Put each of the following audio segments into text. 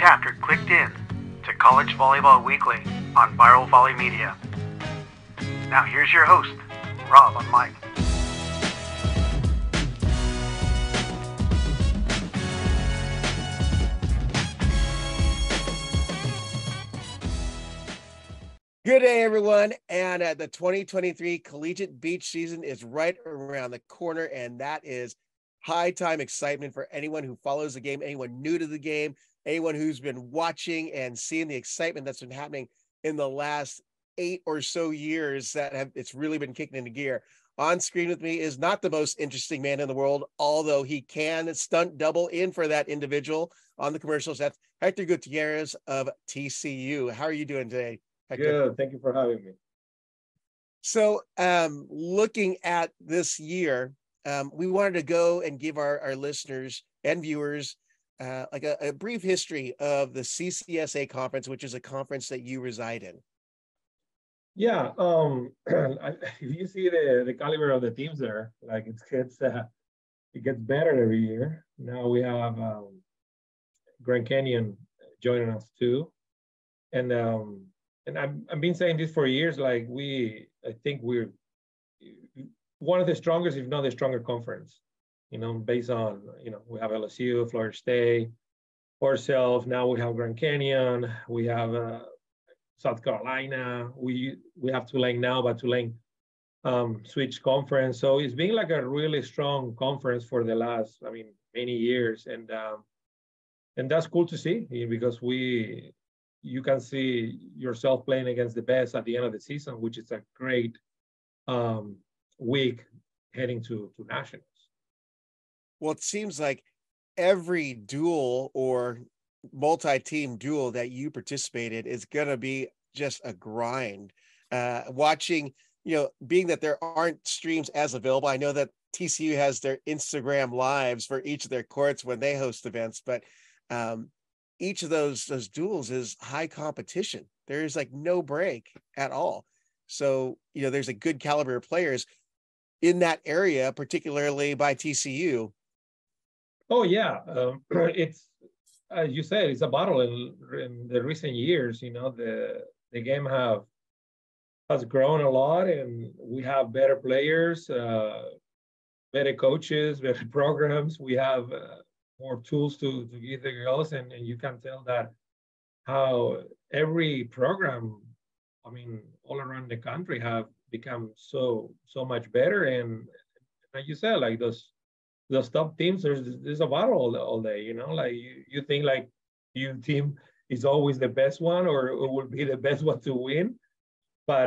chapter clicked in to College Volleyball Weekly on Viral Volley Media. Now here's your host, Rob on mic. Good day, everyone. And the 2023 Collegiate Beach season is right around the corner, and that is high time excitement for anyone who follows the game, anyone new to the game, anyone who's been watching and seeing the excitement that's been happening in the last 8 or so years it's really been kicking into gear. On screen with me is not the most interesting man in the world, although he can stunt double in for that individual on the commercials. That's Hector Gutierrez of TCU. How are you doing today, Hector? Good. Thank you for having me. So looking at this year, we wanted to go and give our listeners and viewers like a brief history of the CCSA Conference, which is a conference that you reside in. Yeah. If you see the caliber of the teams there, like it gets better every year. Now we have Grand Canyon joining us too, and I've been saying this for years. Like I think we're one of the strongest, if not the stronger conference. Based on we have LSU, Florida State, ourselves. Now we have Grand Canyon. We have South Carolina. We have Tulane now, but Tulane switched conference. So it's been like a really strong conference for the last, many years, and that's cool to see because you can see yourself playing against the best at the end of the season, which is a great week heading to nationals. Well, it seems like every duel or multi-team duel that you participated is going to be just a grind. Watching, being that there aren't streams as available. I know that TCU has their Instagram lives for each of their courts when they host events, but each of those duels is high competition. There is like no break at all. So, there's a good caliber of players in that area, particularly by TCU. Oh yeah, it's as you said, it's a battle in the recent years. The game has grown a lot, and we have better players, better coaches, better programs. We have more tools to give the girls, and you can tell that how every program, all around the country have become so much better. And like you said, like those top teams, there's a battle all day. Like you think like your team is always the best one or it will be the best one to win, but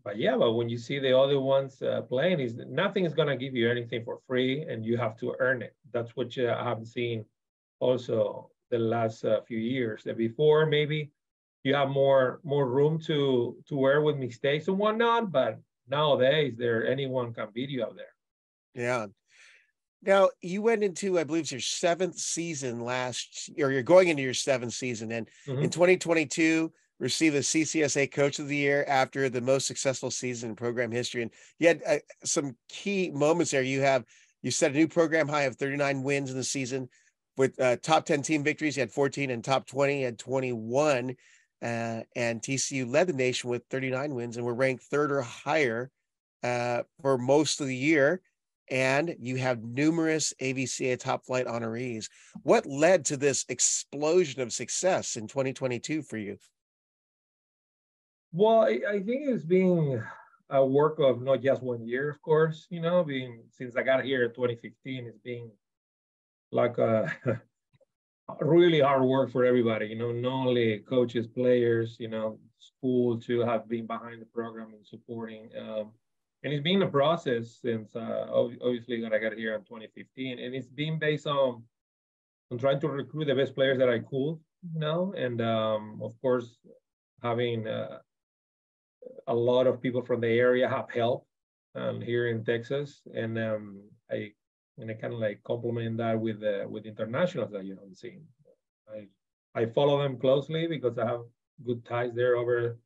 when you see the other ones playing, nothing is gonna give you anything for free, and you have to earn it. That's what I have seen also the last few years. That before maybe you have more room to work with mistakes and whatnot, but nowadays anyone can beat you out there. Yeah. Now you went into, I believe it's your 7th season last year, or you're going into your 7th season, and in 2022 received the CCSA Coach of the Year after the most successful season in program history. And you had some key moments there. You set a new program high of 39 wins in the season with top 10 team victories. You had 14, and top 20 had 21. And TCU led the nation with 39 wins and were ranked 3rd or higher for most of the year. And you have numerous AVCA top flight honorees. What led to this explosion of success in 2022 for you? Well, I think it's been a work of not just 1 year, of course, since I got here in 2015, it's been like a really hard work for everybody, not only coaches, players, school to have been behind the program and supporting. And it's been a process since obviously when I got here in 2015, and it's been based on trying to recruit the best players that I could, and of course having a lot of people from the area have helped here in Texas, and I kind of like complement that with internationals that you haven't seen. I follow them closely because I have good ties there over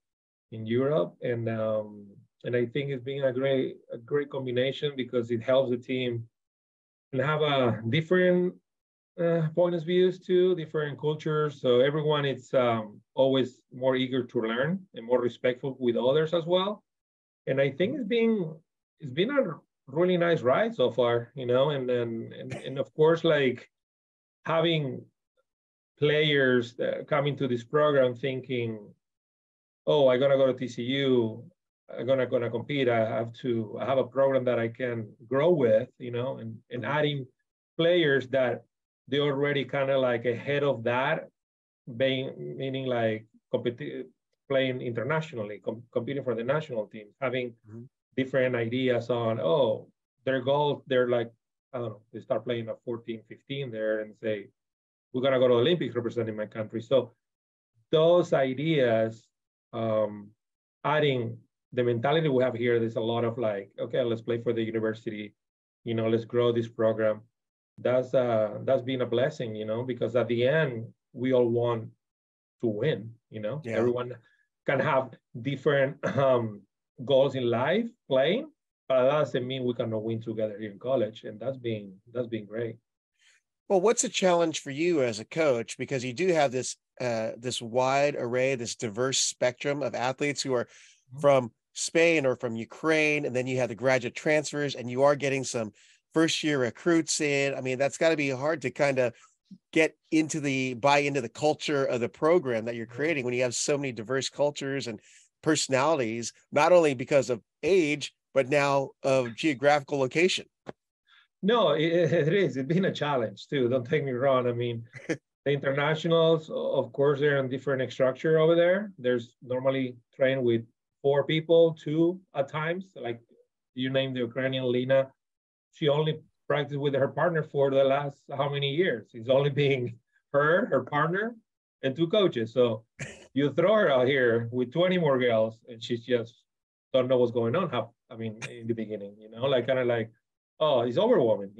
in Europe, and I think it's been a great combination because it helps the team and have a different point of views too, different cultures. So everyone is always more eager to learn and more respectful with others as well. And I think it's been a really nice ride so far, and of course, like having players that come into this program thinking, oh, I'm gonna go to TCU, I'm gonna compete. I have a program that I can grow with, and adding players that they're already kind of like ahead of that, meaning like playing internationally, competing for the national team, having different ideas on, their goals, they're like, I don't know, they start playing at 14, 15 there and say, we're going to go to the Olympics representing my country. So those ideas, adding the mentality we have here, there's a lot of like, okay, let's play for the university, let's grow this program. That's been a blessing, because at the end, we all want to win, Yeah. Everyone can have different goals in life playing, but that doesn't mean we cannot win together here in college. And that's been great. Well, what's a challenge for you as a coach? Because you do have this wide array, this diverse spectrum of athletes who are from Spain or from Ukraine, and then you have the graduate transfers, and you are getting some first-year recruits in. I mean, that's got to be hard to kind of buy into the culture of the program that you're creating when you have so many diverse cultures and personalities, not only because of age, but now of geographical location. No, it is. It's been a challenge too. Don't take me wrong. I mean, the internationals, of course, they're in different structure over there. There's normally trained with 4 people, 2 at times. Like you named the Ukrainian Lena, she only practiced with her partner for the last how many years? It's only being her partner, and 2 coaches. So you throw her out here with 20 more girls, and she's just don't know what's going on. I mean, in the beginning, like kind of like, oh, it's overwhelming,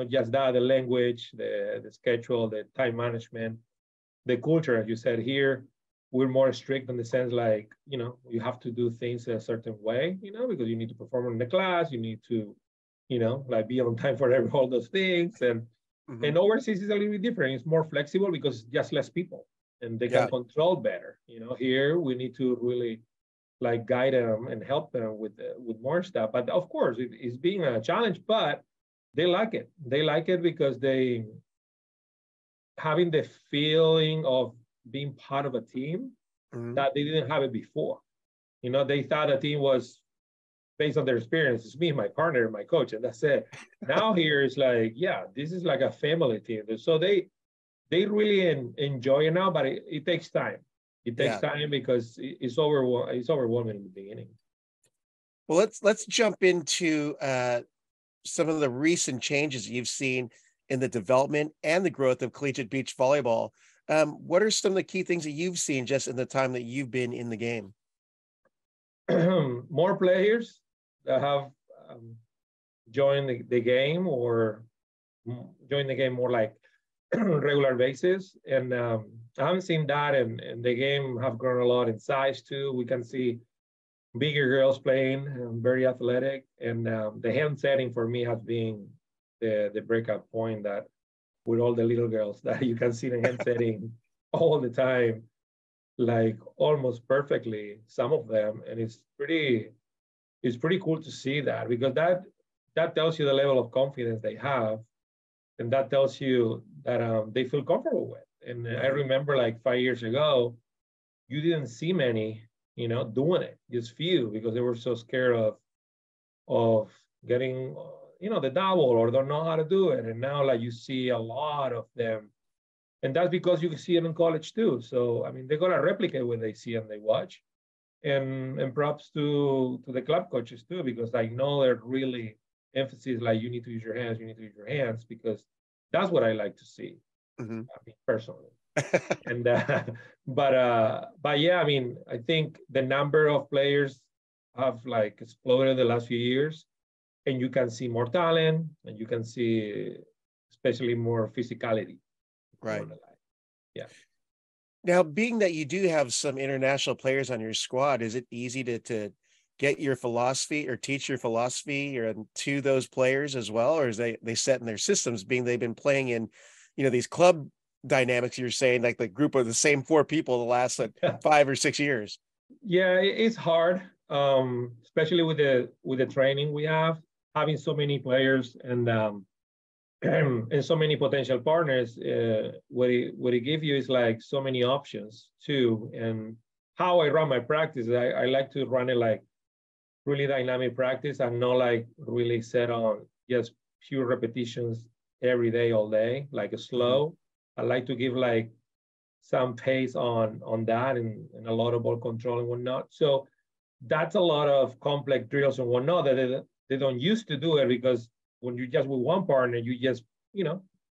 just that, the language, the schedule, the time management, the culture, as you said here, we're more strict in the sense like, you have to do things a certain way, because you need to perform in the class, you need to, like be on time for all those things. And overseas is a little bit different. It's more flexible because it's just less people and they can control better. Here we need to really like guide them and help them with more stuff. But of course, it's being a challenge, but they like it. They like it because they having the feeling of being part of a team that they didn't have it before. They thought a team was based on their experience. It's me, my partner, my coach, and that's it. Now here is like, this is like a family team. So they really enjoy it now, but it takes time. It takes time because it's overwhelming in the beginning. Well, let's jump into some of the recent changes you've seen in the development and the growth of collegiate beach volleyball. What are some of the key things that you've seen just in the time that you've been in the game? More players that have joined the game or joined the game more like regular basis. And I haven't seen that, and the game have grown a lot in size too. We can see bigger girls playing, very athletic, and the hand setting for me has been the breakout point, that with all the little girls that you can see the hand setting all the time, like almost perfectly, some of them, and it's pretty cool to see that, because that tells you the level of confidence they have, and that tells you that they feel comfortable with. And I remember like 5 years ago, you didn't see many, doing it, just few, because they were so scared of getting, the double, or don't know how to do it. And now like you see a lot of them, and that's because you can see it in college too. So, I mean, they're going to replicate what they see and they watch. And props to the club coaches too, because I know they're really emphasis like you need to use your hands, because that's what I like to see. I mean, personally. And but yeah, I mean, I think the number of players have like exploded the last few years, and you can see more talent, and you can see especially more physicality. Right. Yeah. Now, being that you do have some international players on your squad, is it easy to get your philosophy or teach your philosophy to those players as well? Or is they set in their systems, being they've been playing in these club dynamics you're saying, like the group of the same 4 people the last 5 or 6 years. Yeah, it's hard, especially with the training we have, having so many players and and so many potential partners. What it gives you is like so many options too. And how I run my practice, I like to run it like really dynamic practice and not like really set on just pure repetitions every day, all day, like a slow. I like to give like some pace on that and a lot of ball control and whatnot. So that's a lot of complex drills and whatnot that they don't used to do it, because when you're just with one partner, you just,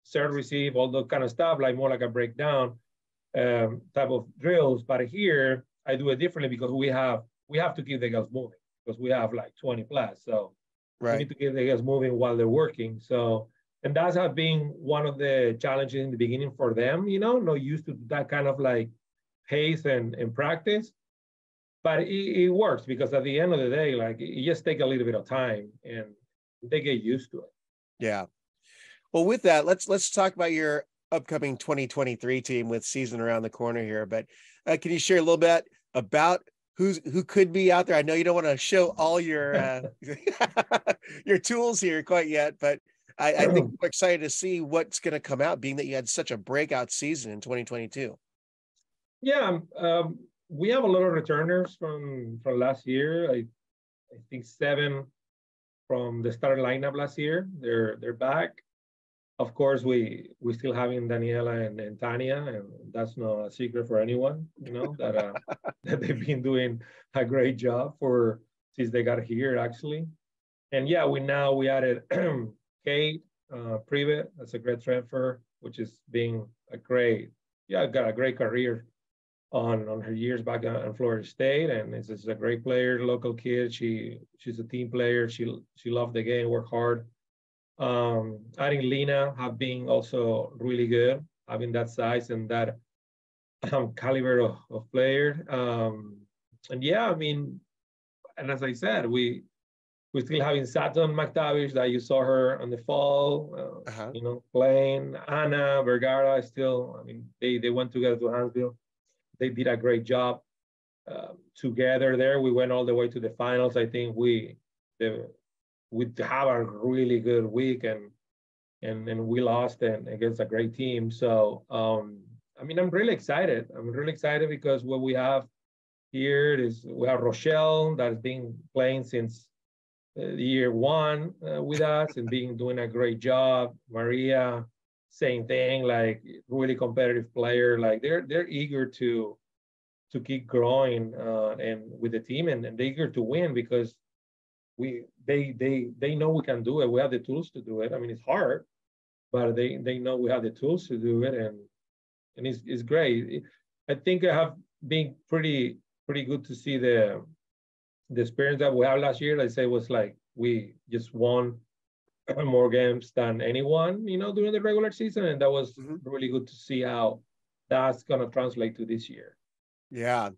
serve, receive, all that kind of stuff, like more like a breakdown type of drills. But here I do it differently because we have to keep the guys moving, because we have like 20 plus. So we need to keep the guys moving while they're working. So, and that's have been one of the challenges in the beginning for them, not used to that kind of like pace and practice. But it works, because at the end of the day, like, it just takes a little bit of time and they get used to it. Yeah. Well, with that, let's talk about your upcoming 2023 team with season around the corner here. But can you share a little bit about who could be out there? I know you don't want to show all your your tools here quite yet, but I think we're excited to see what's going to come out, being that you had such a breakout season in 2022. Yeah, we have a lot of returners from last year. I think 7 from the starting lineup last year. They're back. Of course, we still having Daniela and Tanya, and that's not a secret for anyone, that that they've been doing a great job since they got here, actually. And yeah, we added Kate Privet. That's a great transfer, which is being got a great career on her years back in Florida State, and is a great player, local kid. She's a team player. She loved the game, worked hard. Adding Lena have been also really good, having that size and that caliber of player. And yeah, I mean, and as I said, we're still having Saturn McTavish, that you saw her in the fall, playing. Anna Vergara still, I mean, they went together to Huntsville. They did a great job together there. We went all the way to the finals. I think we have a really good week, and we lost against a great team. So, I mean, I'm really excited. Because what we have here is we have Rochelle that has been playing since year 1 with us and doing a great job. Maria, same thing, like really competitive player. Like they're eager to keep growing and with the team, and they're eager to win, because they know we can do it. We have the tools to do it. I mean, it's hard, but they know we have the tools to do it, and it's great. I think I have been pretty good to see the experience that we had last year. I say was like we just won more games than anyone, during the regular season, and that was really good to see how that's gonna translate to this year. Yeah.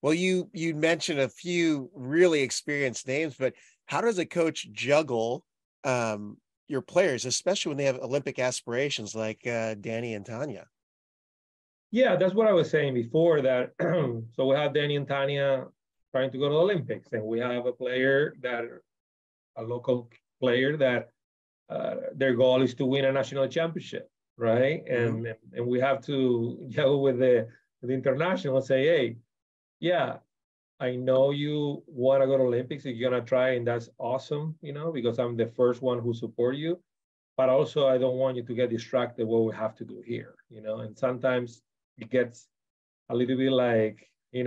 Well, you mentioned a few really experienced names, but how does a coach juggle your players, especially when they have Olympic aspirations like Danny and Tanya? Yeah, that's what I was saying before, that so we have Danny and Tanya trying to go to the Olympics, and we have a local player that their goal is to win a national championship, right? And we have to juggle with the international, say, hey, yeah, I know you want to go to Olympics, if you're going to try, and that's awesome, because I'm the first one who support you. But also, I don't want you to get distracted what we have to do here, and sometimes it gets a little bit like, they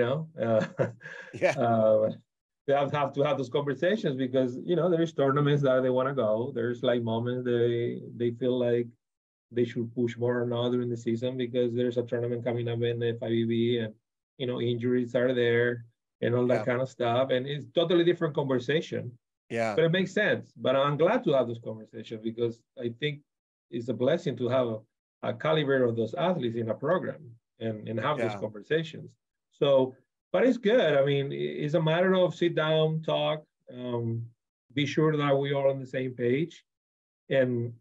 have to have those conversations, because, there's tournaments that they want to go. There's like moments they feel like they should push more or not during the season, because there's a tournament coming up in the 5EB, and, injuries are there and all that kind of stuff. And it's totally different conversation. Yeah. But it makes sense. But I'm glad to have those conversations, because I think it's a blessing to have a caliber of those athletes in a program and have those conversations. So, but it's good. I mean, it's a matter of sit down, talk, be sure that we are on the same page, and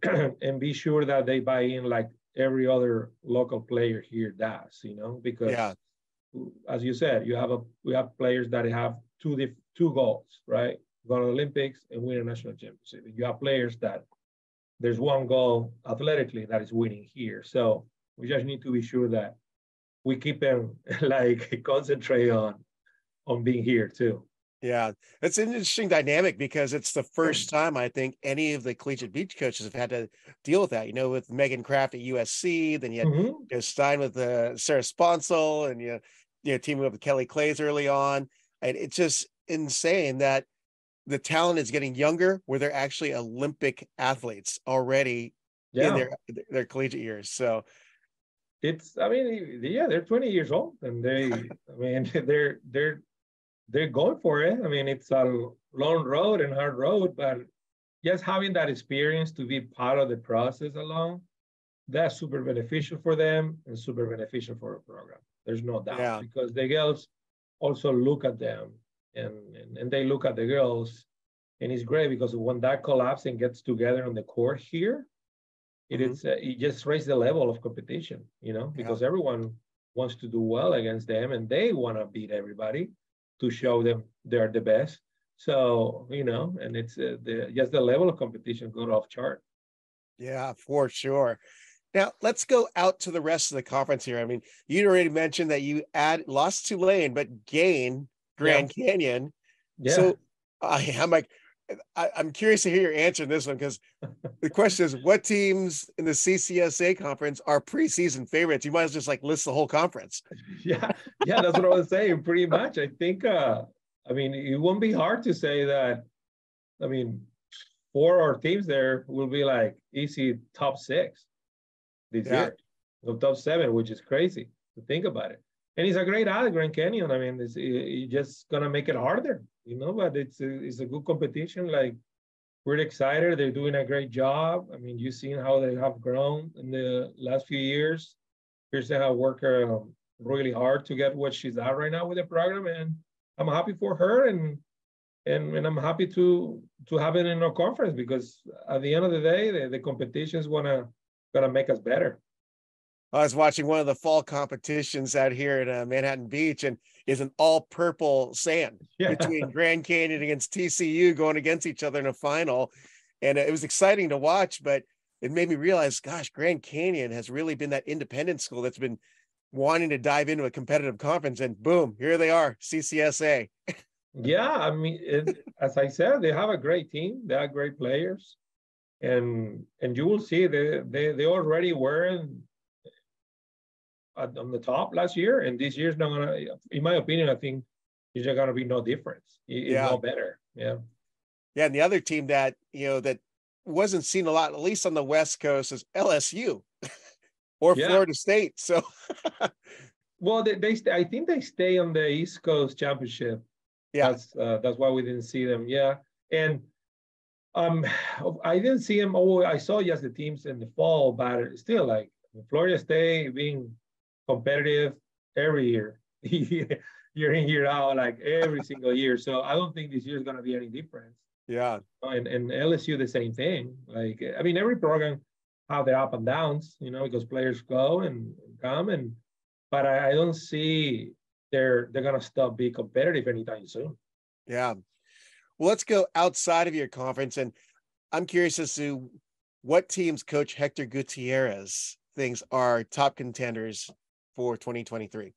be sure that they buy in like every other local player here does, because as you said, we have players that have two goals, right? Go to the Olympics and win a national championship. You have players that there's one goal athletically that is winning here. So we just need to be sure that we keep them like concentrate on being here too. Yeah, it's an interesting dynamic because it's the first time I think any of the collegiate beach coaches have had to deal with that. With Megan Kraft at USC, then you had Stein with Sarah Sponsel, and teaming up with Kelly Clays early on. And it's just insane that the talent is getting younger, where they're actually Olympic athletes already in their collegiate years. So they're 20 years old, and they're going for it. It's a long road and hard road, but just having that experience to be part of the process along, that's super beneficial for them and super beneficial for the program. There's no doubt, because the girls also look at them and they look at the girls, and it's great because when that collapses and gets together on the court here, it just raises the level of competition, because everyone wants to do well against them, and they want to beat everybody to show them they're the best. So, and it's just the level of competition goes off chart. Yeah, for sure. Now let's go out to the rest of the conference here. You already mentioned that you lost Tulane, but gained Grand Canyon. Yeah. So I'm curious to hear your answer in this one, because the question is, what teams in the CCSA conference are preseason favorites? You might as well just list the whole conference. Yeah, that's what I was saying. Pretty much, I think. It won't be hard to say that. 4 our teams there will be easy top 6 this year, or top 7, which is crazy to think about it. And it's a great ad, Grand Canyon. It's just gonna make it harder, But it's a good competition. We're excited. They're doing a great job. You've seen how they have grown in the last few years. Kirsten has worked really hard to get what she's at right now with the program, and I'm happy for her, and I'm happy to have it in our conference, because at the end of the day, the competition is gonna make us better. I was watching one of the fall competitions out here in Manhattan Beach, and is an all purple sand between Grand Canyon against TCU going against each other in a final. And it was exciting to watch, but it made me realize, gosh, Grand Canyon has really been that independent school that's been wanting to dive into a competitive conference, and boom, here they are, CCSA. Yeah, as I said, they have a great team. They have great players, and you will see they already were on the top last year, and this year's not gonna. In my opinion, I think there's not gonna be no difference. It's no better. Yeah. Yeah, and the other team that that wasn't seen a lot, at least on the West Coast, is LSU or Florida State. So, well, I think they stay on the East Coast Championship. Yeah, that's why we didn't see them. Yeah, and I didn't see them. Oh, I saw just the teams in the fall, but still, Florida State being competitive every year, year in, year out, every single year. So I don't think this year is going to be any different. Yeah. And LSU, the same thing. Every program have their up and downs, because players go and come, but I don't see they're going to stop being competitive anytime soon. Yeah. Well, let's go outside of your conference, and I'm curious as to what teams Coach Hector Gutierrez thinks are top contenders for 2023.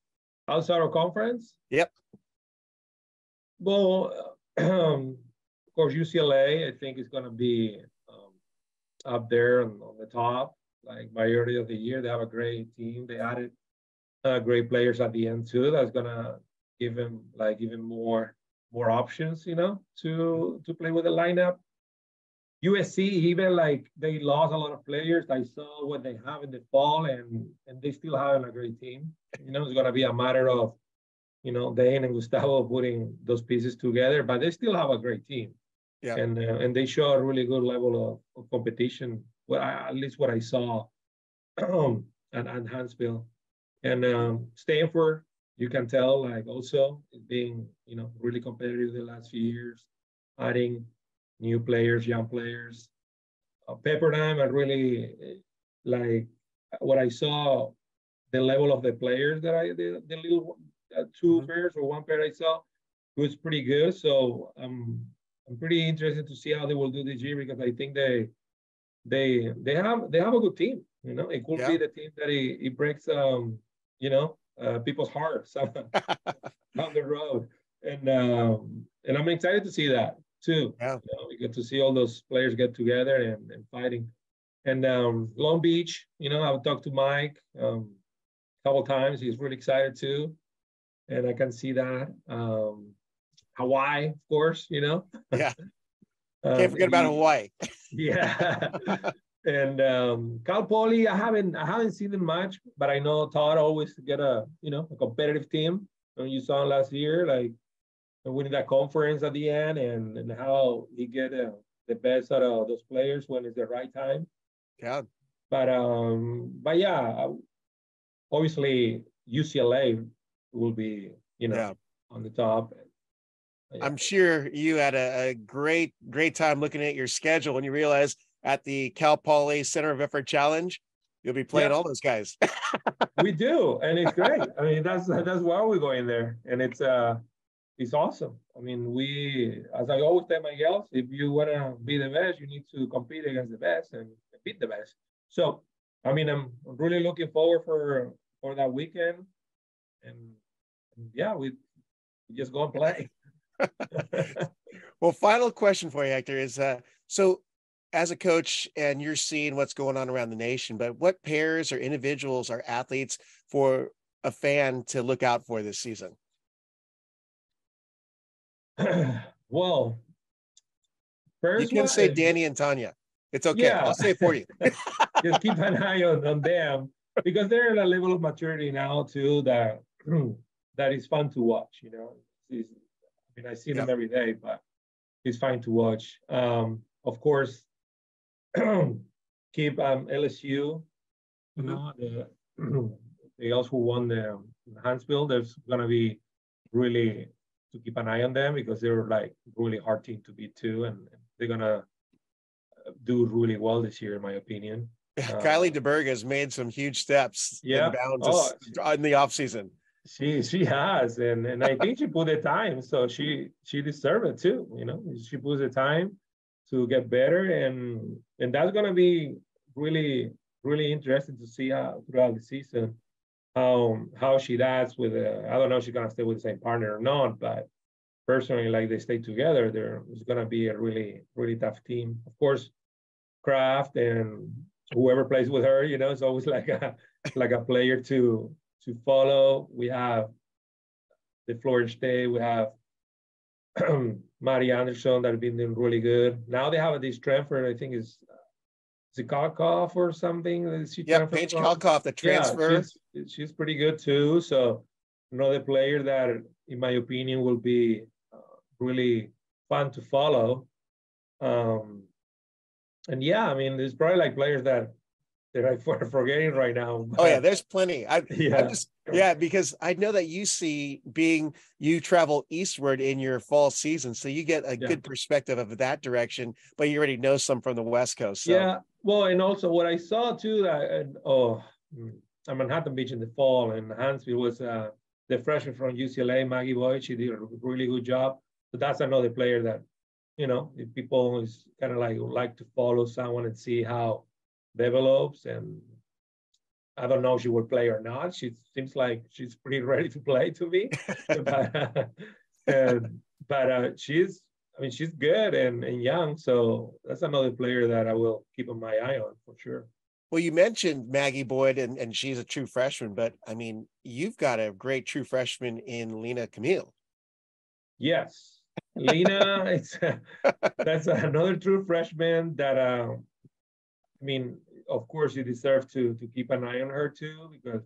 Outside of conference? Yep. Well, of course, UCLA, I think, is going to be up there on the top. Majority of the year, they have a great team. They added great players at the end too. That's going to give them even more options, to play with the lineup. USC, even they lost a lot of players. I saw what they have in the fall, and they still have a great team. It's going to be a matter of, Dane and Gustavo putting those pieces together, but they still have a great team. Yeah. And they show a really good level of competition. Well, at least what I saw at Huntsville. And Stanford, you can tell, also being, really competitive the last few years, adding new players, young players. Pepperdine, I really what I saw, the level of the players that the little two pairs or one pair I saw was pretty good. So I'm pretty interested to see how they will do this year, because I think they have a good team. You know, it could be the team that it breaks you know, people's hearts down the road, and I'm excited to see that too. Yeah. You know, we get to see all those players get together and fighting. And Long Beach, you know, I've talked to Mike a couple times. He's really excited too, and I can see that. Hawaii, of course, you know. Yeah. Can't forget about Hawaii. Yeah. And Cal Poly, I haven't seen them much, but I know Todd always get a competitive team. And you saw last year, like winning that conference at the end, and how he get the best out of those players when it's the right time. Yeah. But yeah, obviously UCLA will be on the top. Yeah. I'm sure you had a great time looking at your schedule when you realized at the Cal Poly Center of Effort Challenge, you'll be playing all those guys. We do, and it's great. I mean, that's why we're going there, and it's awesome. I mean, as I always tell my girls, if you want to be the best, you need to compete against the best and beat the best. So, I mean, I'm really looking forward for that weekend, and yeah, we just go and play. Well, final question for you, Hector, is so as a coach, and you're seeing what's going on around the nation, but what pairs or individuals or athletes for a fan to look out for this season? Well, you can say Danny and Tanya. It's okay. Yeah. I'll say it for you. Just keep an eye on them, because they're at a level of maturity now too that is fun to watch. You know, I mean, I see them every day, but it's fun to watch. Of course, keep LSU. You know, the girls who won the Huntsville. There's gonna be really to keep an eye on them, because they're like really hard team to beat too, and they're gonna do really well this year, in my opinion. Kylie DeBerg has made some huge steps in bounds in the offseason. She has, and I think she put the time, so she deserves it too. You know, she puts the time to get better, and that's gonna be really interesting to see how throughout the season how she does with I don't know if she's gonna stay with the same partner or not, but personally, like, they stay together, it's gonna be a really tough team. Of course, Kraft and whoever plays with her, you know, it's always like a player to follow. We have the Florida State, we have Maddie Anderson that have been doing really good. Now they have this transfer, I think is Zikarkov or something. Paige Kalkoff, the transfer. Yeah, she's pretty good too. So another player that, in my opinion, will be really fun to follow. And yeah, I mean, there's probably like players that I'm forgetting right now. Oh yeah, there's plenty. Because I know that you travel eastward in your fall season, so you get a good perspective of that direction, but you already know some from the West Coast. So. Yeah, well, and also what I saw too, at Manhattan Beach in the fall, and Hansfield was the freshman from UCLA, Maggie Boyd. She did a really good job. So that's another player that, you know, if people always kind of like to follow someone and see how develops. And I don't know if she will play or not. She seems like she's pretty ready to play to me. but she's good and young. So that's another player that I will keep my eye on for sure. Well, you mentioned Maggie Boyd, and she's a true freshman, but I mean, you've got a great true freshman in Lena Camille. Yes, Lena, that's another true freshman that, I mean, of course, you deserve to keep an eye on her too, because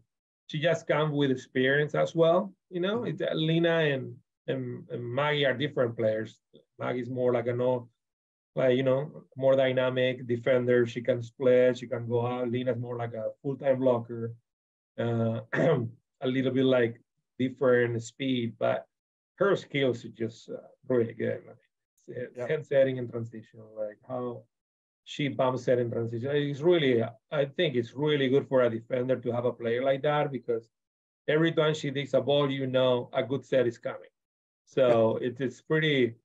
she just comes with experience as well. You know, Lena and Maggie are different players. Maggie's more like more dynamic defender. She can split, she can go out. Lena's more like a full-time blocker, a little bit like different speed, but her skills are just really good. Head setting and transition, like how she bumps it in transition. It's really, I think it's really good for a defender to have a player like that, because every time she digs a ball, you know a good set is coming. So it's pretty,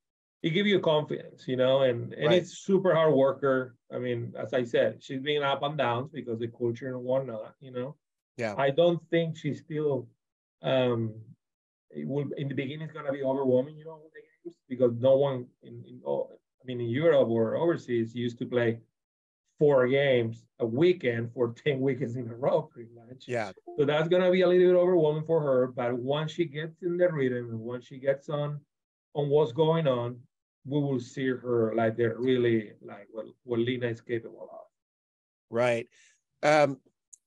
it gives you confidence, you know, and Right. it's super hard worker. I mean, as I said, she's been up and downs because the culture and whatnot, you know. Yeah. I don't think she's still, it will, in the beginning, it's going to be overwhelming, you know, the games, because no one in Europe or overseas used to play 4 games a weekend for 10 weekends in a row, pretty much. Yeah. So that's going to be a little bit overwhelming for her. But once she gets in the rhythm and once she gets on what's going on, we will see her like they're really like what Lena is capable of. Right.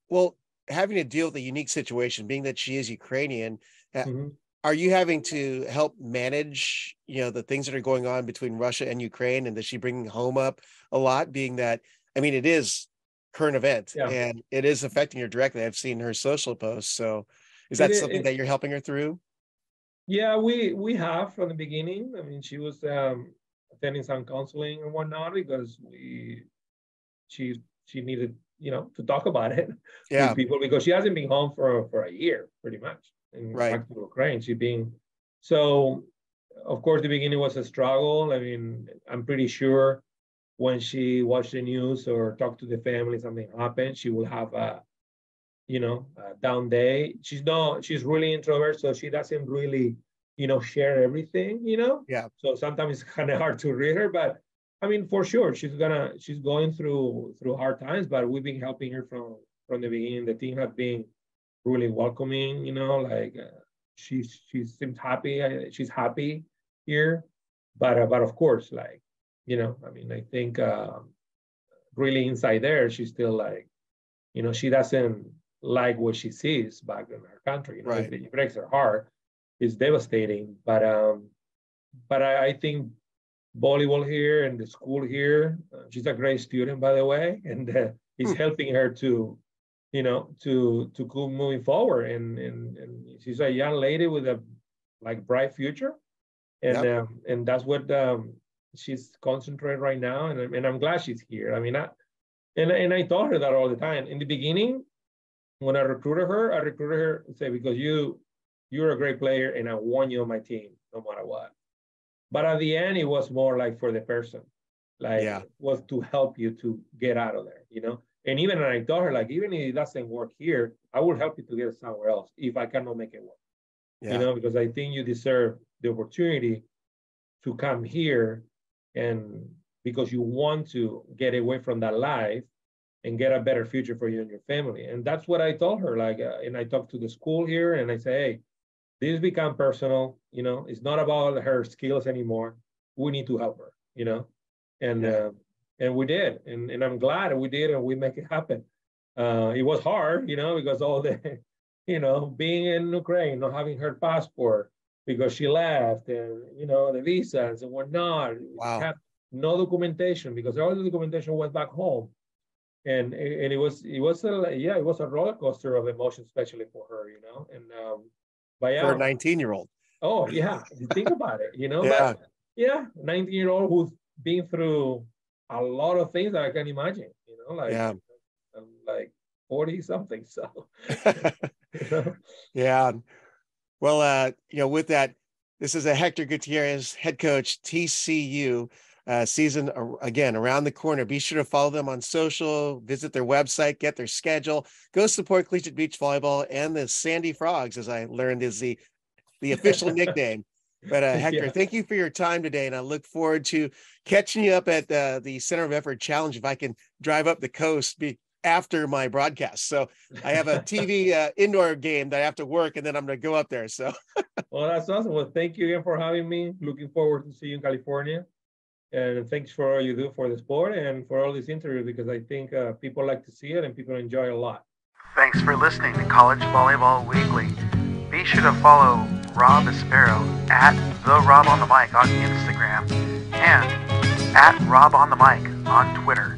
Well, having to deal with a unique situation, being that she is Ukrainian, are you having to help manage, you know, the things that are going on between Russia and Ukraine? And does she bring home up a lot, being that, I mean, it is current event and it is affecting her directly. I've seen her social posts. So is that something that you're helping her through? Yeah, we have from the beginning. I mean, she was attending some counseling and whatnot because she needed, you know, to talk about it with people, because she hasn't been home for a year, pretty much. And back to Ukraine, she's been, so of course the beginning was a struggle. I mean, I'm pretty sure when she watched the news or talked to the family, something happened, she will have a down day. She's really introvert, so she doesn't really, you know, share everything, you know. So sometimes it's kind of hard to read her, but I mean, for sure, she's going through hard times, but we've been helping her from the beginning. The team have been really welcoming, you know, like she seems happy. She's happy here, but of course, like, you know, I mean, I think really inside there, she's still like, you know, she doesn't like what she sees back in her country. You know, it breaks her heart. It's devastating, but I think volleyball here and the school here, she's a great student, by the way, and it's helping her to, you know, to keep moving forward. And she's a young lady with a like bright future, and that's what she's concentrating right now. And I'm glad she's here. I mean, I told her that all the time. In the beginning, when I recruited her and say, because you're a great player and I want you on my team no matter what. But at the end, it was more like for the person, like was to help you to get out of there, you know. And even when I told her, like, even if it doesn't work here, I will help you to get somewhere else if I cannot make it work. You know, because I think you deserve the opportunity to come here, and because you want to get away from that life and get a better future for you and your family. And that's what I told her. Like, and I talked to the school here, and I say, hey, this become personal. You know, it's not about her skills anymore. We need to help her. You know, and we did, and I'm glad we did, and we make it happen. It was hard, you know, because all the, you know, being in Ukraine, not having her passport because she left, and you know, the visas and whatnot. Have no documentation because all the documentation went back home. And it was a roller coaster of emotion, especially for her, you know. And for a 19-year-old. Oh yeah, think about it, you know. But 19-year-old who's been through a lot of things that I can imagine, you know, like I'm like 40 something. So you know? Well, you know, with that, this is a Hector Gutierrez, head coach, TCU. Season again around the corner. Be sure to follow them on social, visit their website, get their schedule, go support Collegiate Beach Volleyball and the Sandy Frogs, as I learned is the official nickname. But Hector, thank you for your time today, and I look forward to catching you up at the Center of Effort Challenge if I can drive up the coast after my broadcast. So I have a TV indoor game that I have to work, and then I'm going to go up there. So well, that's awesome. Well, thank you again for having me. Looking forward to see you in California. And thanks for all you do for the sport and for all these interviews, because I think people like to see it and people enjoy it a lot. Thanks for listening to College Volleyball Weekly. Be sure to follow Rob Aspero at The Rob on the Mic on Instagram and at Rob on the Mic on Twitter.